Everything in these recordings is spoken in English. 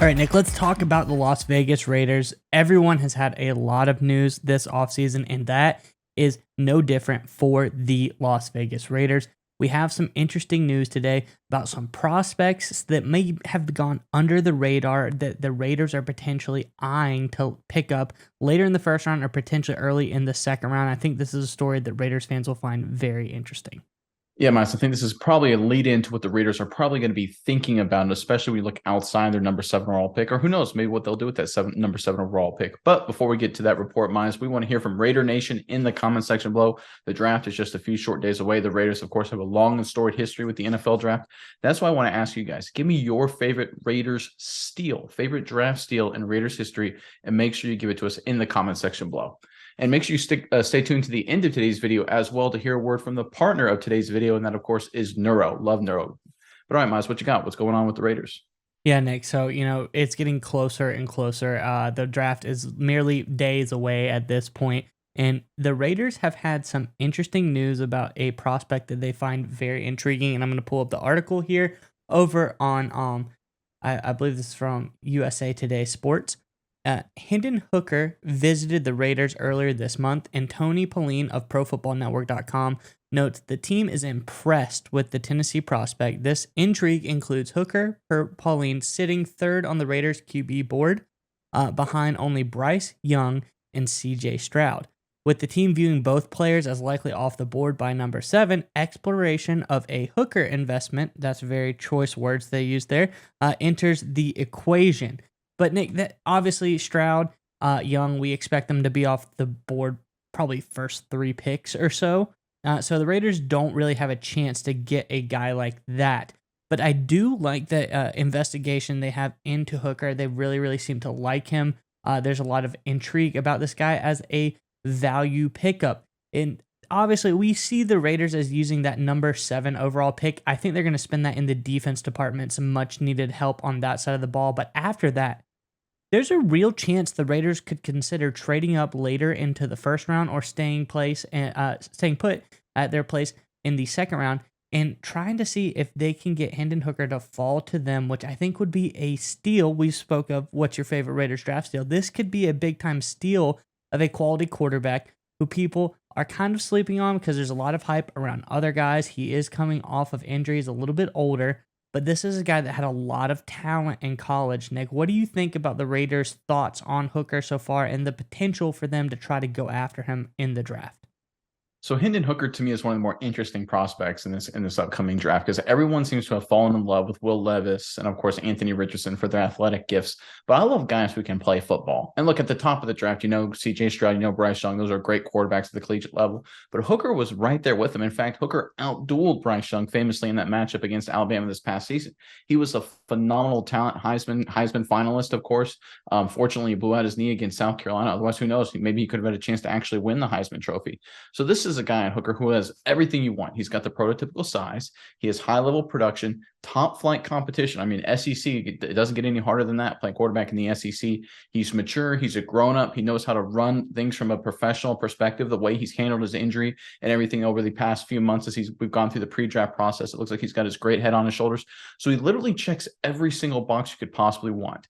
All right, Nick, let's talk about the Las Vegas Raiders. Everyone has had a lot of news this offseason, and that is no different for the Las Vegas Raiders. We have some interesting news today about some prospects that may have gone under the radar that the Raiders are potentially eyeing to pick up later in the first round or potentially early in the second round. I think this is a story that Raiders fans will find very interesting. Yeah, Miles, I think this is probably a lead into what the Raiders are probably going to be thinking about, and especially when we look outside their number 7 overall pick, or who knows, maybe what they'll do with that number 7 overall pick. But before we get to that report, Miles, we want to hear from Raider Nation in the comment section below. The draft is just a few short days away. The Raiders, of course, have a long and storied history with the NFL draft. That's why I want to ask you guys, give me your favorite Raiders steal, favorite draft steal in Raiders history, and make sure you give it to us in the comment section below. And make sure you stay tuned to the end of today's video as well to hear a word from the partner of today's video, and that, of course, is Neuro. Love Neuro. But all right, Miles, what you got? What's going on with the Raiders? Yeah, Nick. So, it's getting closer and closer. The draft is merely days away at this point, and the Raiders have had some interesting news about a prospect that they find very intriguing. And I'm going to pull up the article here over on, I believe this is from USA Today Sports. Hendon Hooker visited the Raiders earlier this month, and Tony Pauline of ProFootballNetwork.com notes the team is impressed with the Tennessee prospect. This intrigue includes Hooker, per Pauline, sitting third on the Raiders QB board, behind only Bryce Young and CJ Stroud. With the team viewing both players as likely off the board by number 7, exploration of a Hooker investment, that's very choice words they use there, enters the equation. But Nick, that obviously Stroud, Young, we expect them to be off the board probably first 3 picks or so. So the Raiders don't really have a chance to get a guy like that. But I do like the investigation they have into Hooker. They really, really seem to like him. There's a lot of intrigue about this guy as a value pickup. And obviously, we see the Raiders as using that number 7 overall pick. I think they're going to spend that in the defense department, some much needed help on that side of the ball. But after that, there's a real chance the Raiders could consider trading up later into the first round or staying put at their place in the second round and trying to see if they can get Hendon Hooker to fall to them, which I think would be a steal. We spoke of what's your favorite Raiders draft steal. This could be a big time steal of a quality quarterback who people are kind of sleeping on because there's a lot of hype around other guys. He is coming off of injuries, a little bit older. But this is a guy that had a lot of talent in college. Nick, what do you think about the Raiders' thoughts on Hooker so far and the potential for them to try to go after him in the draft? So Hendon Hooker to me is one of the more interesting prospects in this upcoming draft because everyone seems to have fallen in love with Will Levis and of course Anthony Richardson for their athletic gifts. But I love guys who can play football. And look, at the top of the draft, CJ Stroud, Bryce Young, those are great quarterbacks at the collegiate level. But Hooker was right there with them. In fact, Hooker outdueled Bryce Young famously in that matchup against Alabama this past season. He was a phenomenal talent, Heisman finalist, of course. Fortunately, he blew out his knee against South Carolina. Otherwise, who knows? Maybe he could have had a chance to actually win the Heisman Trophy. So this is a guy in Hooker who has everything you want. He's got the prototypical size. He has high level production, top flight competition. I mean, SEC, it doesn't get any harder than that playing quarterback in the SEC. He's mature. He's a grown up. He knows how to run things from a professional perspective, the way he's handled his injury and everything over the past few months as we've gone through the pre-draft process. It looks like he's got his great head on his shoulders. So he literally checks every single box you could possibly want.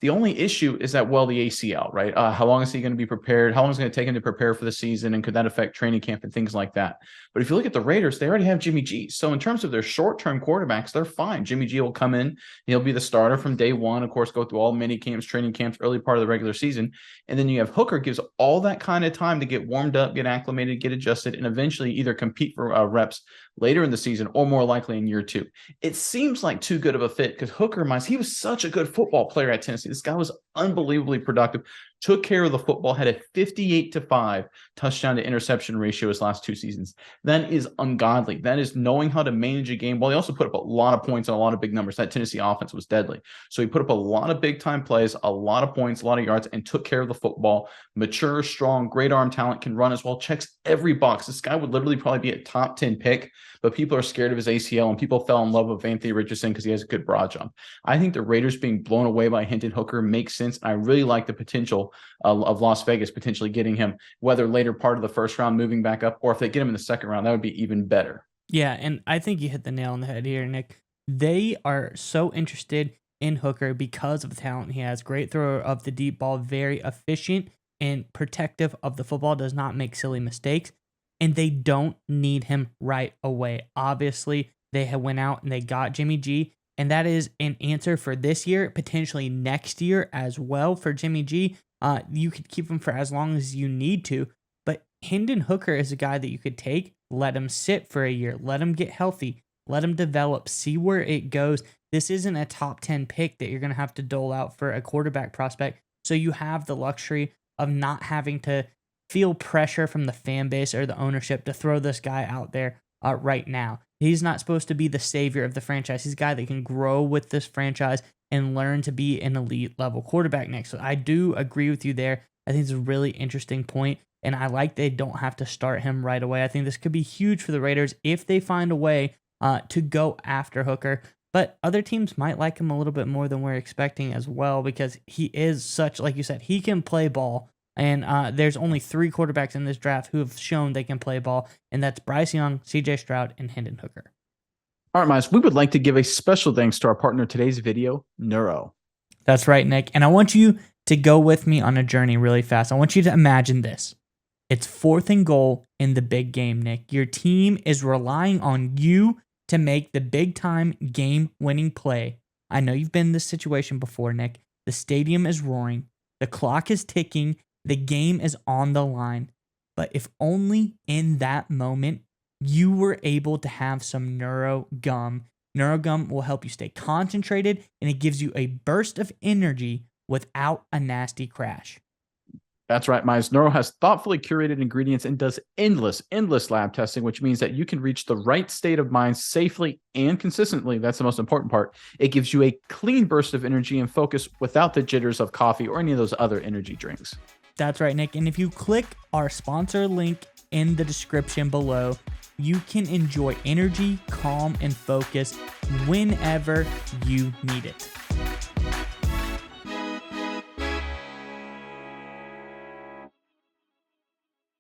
The only issue is that, well, the ACL, right? How long is he going to be prepared? How long is it going to take him to prepare for the season? And could that affect training camp and things like that? But if you look at the Raiders, they already have Jimmy G. So in terms of their short-term quarterbacks, they're fine. Jimmy G will come in. He'll be the starter from day one, of course, go through all mini camps, training camps, early part of the regular season. And then you have Hooker gives all that kind of time to get warmed up, get acclimated, get adjusted, and eventually either compete for reps later in the season or more likely in year 2. It seems like too good of a fit because Hooker, he was such a good football player at Tennessee. This guy was unbelievably productive, took care of the football, had a 58-5 touchdown to interception ratio his last 2 seasons. That is ungodly. That is knowing how to manage a game. Well, he also put up a lot of points and a lot of big numbers. That Tennessee offense was deadly. So he put up a lot of big time plays, a lot of points, a lot of yards, and took care of the football. Mature, strong, great arm talent, can run as well, checks every box. This guy would literally probably be a top 10 pick, but people are scared of his ACL and people fell in love with Anthony Richardson because he has a good broad jump. I think the Raiders being blown away by Hendon Hooker makes sense. I really like the potential of Las Vegas potentially getting him, whether later part of the first round moving back up, or if they get him in the second round, that would be even better. Yeah, and I think you hit the nail on the head here, Nick. They are so interested in Hooker because of the talent he has. Great thrower of the deep ball, very efficient and protective of the football, does not make silly mistakes. And they don't need him right away. Obviously, they have went out and they got Jimmy G, and that is an answer for this year, potentially next year as well for Jimmy G. You could keep him for as long as you need to, but Hendon Hooker is a guy that you could take, let him sit for a year, let him get healthy, let him develop, see where it goes. This isn't a top 10 pick that you're going to have to dole out for a quarterback prospect. So you have the luxury of not having to feel pressure from the fan base or the ownership to throw this guy out there right now. He's not supposed to be the savior of the franchise. He's a guy that can grow with this franchise and learn to be an elite level quarterback next. So I do agree with you there. I think it's a really interesting point, and I like they don't have to start him right away. I think this could be huge for the Raiders if they find a way to go after Hooker. But other teams might like him a little bit more than we're expecting as well, because he is such, like you said, he can play ball. And there's only 3 quarterbacks in this draft who have shown they can play ball, and that's Bryce Young, CJ Stroud, and Hendon Hooker. All right, Miles, we would like to give a special thanks to our partner today's video, Neuro. That's right, Nick. And I want you to go with me on a journey really fast. I want you to imagine this. It's 4th and goal in the big game, Nick. Your team is relying on you to make the big-time game-winning play. I know you've been in this situation before, Nick. The stadium is roaring. The clock is ticking. The game is on the line. But if only in that moment you were able to have some Neuro Gum. Neuro Gum will help you stay concentrated, and it gives you a burst of energy without a nasty crash. That's right, Miles. Neuro has thoughtfully curated ingredients and does endless lab testing, which means that you can reach the right state of mind safely and consistently. That's the most important part. It gives you a clean burst of energy and focus without the jitters of coffee or any of those other energy drinks. That's right, Nick. And if you click our sponsor link in the description below, you can enjoy energy, calm, and focus whenever you need it.